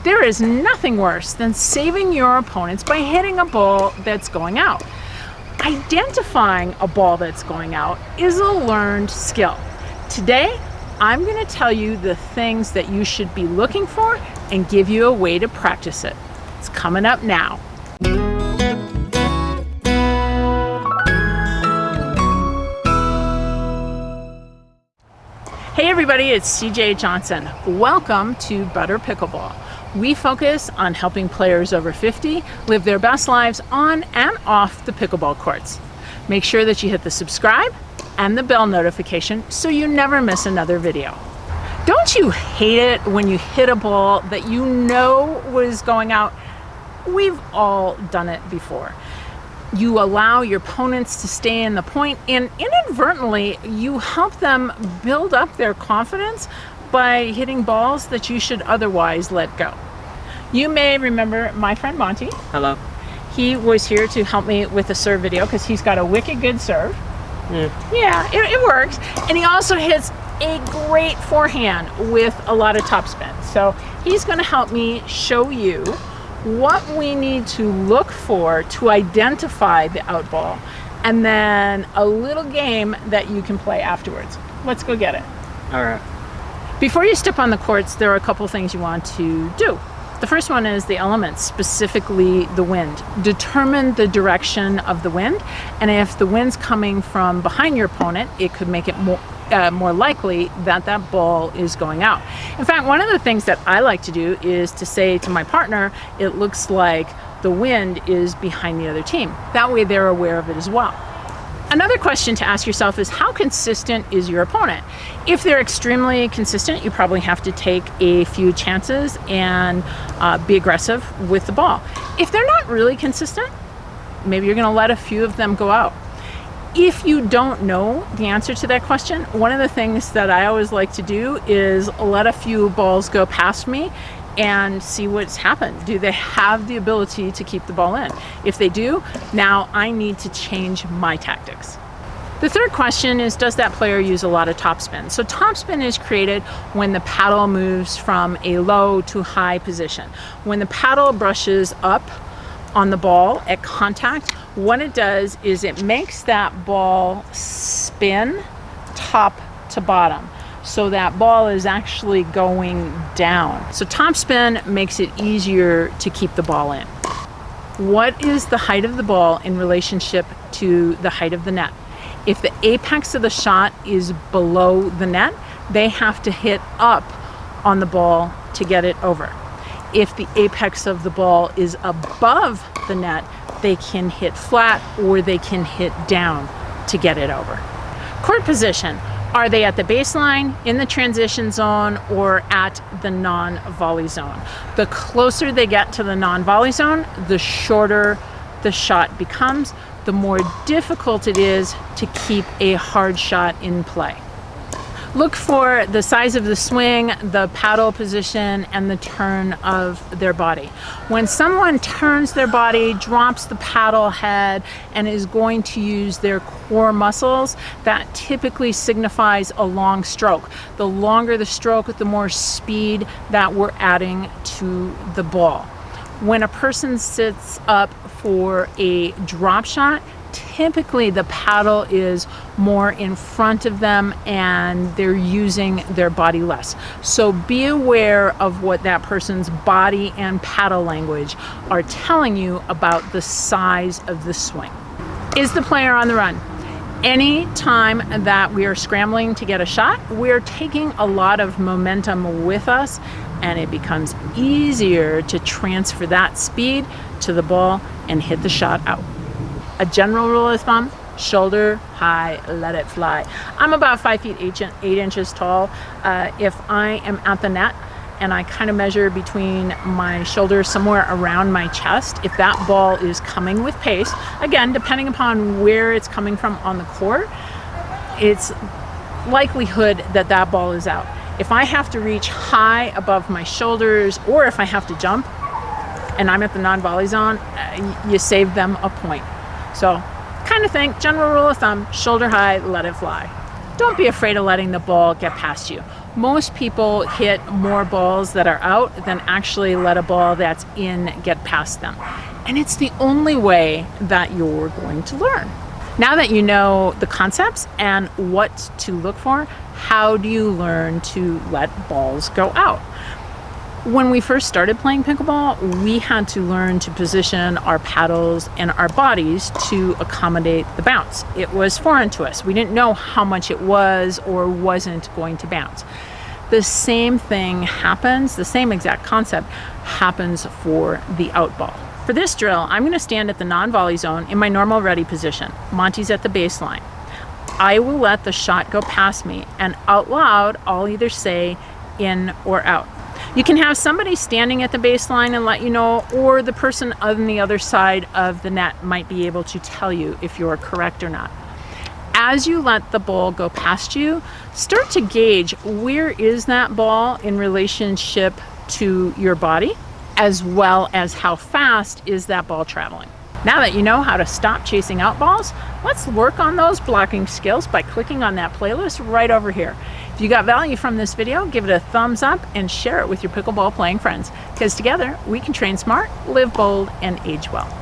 There is nothing worse than saving your opponents by hitting a ball that's going out. Identifying a ball that's going out is a learned skill. Today, I'm going to tell you the things that you should be looking for and give you a way to practice it. It's coming up now. Hey everybody, it's CJ Johnson. Welcome to Better Pickleball. We focus on helping players over 50 live their best lives on and off the pickleball courts. Make sure that you hit the subscribe and the bell notification so you never miss another video. Don't you hate it when you hit a ball that you know was going out? We've all done it before. You allow your opponents to stay in the point, and inadvertently you help them build up their confidence by hitting balls that you should otherwise let go. You may remember my friend Monty. Hello. He was here to help me with the serve video because he's got a wicked good serve. Yeah, it works. And he also hits a great forehand with a lot of topspin. So he's going to help me show you what we need to look for to identify the out ball, and then a little game that you can play afterwards. Let's go get it. All right. Before you step on the courts, there are a couple things you want to do. The first one is the elements, specifically the wind. Determine the direction of the wind, and if the wind's coming from behind your opponent, it could make it more likely that that ball is going out. In fact, one of the things that I like to do is to say to my partner, it looks like the wind is behind the other team. That way they're aware of it as well. Another question to ask yourself is, how consistent is your opponent? If they're extremely consistent, you probably have to take a few chances and be aggressive with the ball. If they're not really consistent, maybe you're going to let a few of them go out. If you don't know the answer to that question, one of the things that I always like to do is let a few balls go past me and see what's happened. Do they have the ability to keep the ball in? If they do, now I need to change my tactics. The third question is, does that player use a lot of topspin? So topspin is created when the paddle moves from a low to high position. When the paddle brushes up on the ball at contact, what it does is it makes that ball spin top to bottom. So that ball is actually going down. So topspin makes it easier to keep the ball in. What is the height of the ball in relationship to the height of the net? If the apex of the shot is below the net, they have to hit up on the ball to get it over. If the apex of the ball is above the net, they can hit flat or they can hit down to get it over. Court position. Are they at the baseline, in the transition zone, or at the non-volley zone? The closer they get to the non-volley zone, the shorter the shot becomes, the more difficult it is to keep a hard shot in play. Look for the size of the swing, the paddle position, and the turn of their body. When someone turns their body, drops the paddle head, and is going to use their core muscles, that typically signifies a long stroke. The longer the stroke, the more speed that we're adding to the ball. When a person sits up for a drop shot, typically the paddle is more in front of them and they're using their body less. So be aware of what that person's body and paddle language are telling you about the size of the swing. Is the player on the run? Any time that we are scrambling to get a shot, we're taking a lot of momentum with us, and it becomes easier to transfer that speed to the ball and hit the shot out. A general rule of thumb, shoulder high, let it fly. I'm about 5 feet 8 inches tall. If I am at the net and I kind of measure between my shoulders somewhere around my chest, if that ball is coming with pace, again, depending upon where it's coming from on the court, it's likelihood that that ball is out. If I have to reach high above my shoulders, or if I have to jump and I'm at the non-volley zone, you save them a point. So kind of think, general rule of thumb, shoulder high, let it fly. Don't be afraid of letting the ball get past you. Most people hit more balls that are out than actually let a ball that's in get past them. And it's the only way that you're going to learn. Now that you know the concepts and what to look for, how do you learn to let balls go out? When we first started playing pickleball, we had to learn to position our paddles and our bodies to accommodate the bounce. It was foreign to us. We didn't know how much it was or wasn't going to bounce. The same thing happens, the same exact concept happens for the out ball. For this drill, I'm going to stand at the non-volley zone in my normal ready position. Monty's at the baseline. I will let the shot go past me, and out loud, I'll either say in or out. You can have somebody standing at the baseline and let you know, or the person on the other side of the net might be able to tell you if you're correct or not. As you let the ball go past you, start to gauge where is that ball in relationship to your body, as well as how fast is that ball traveling. Now that you know how to stop chasing out balls, let's work on those blocking skills by clicking on that playlist right over here. If you got value from this video, give it a thumbs up and share it with your pickleball playing friends, because together we can train smart, live bold, and age well.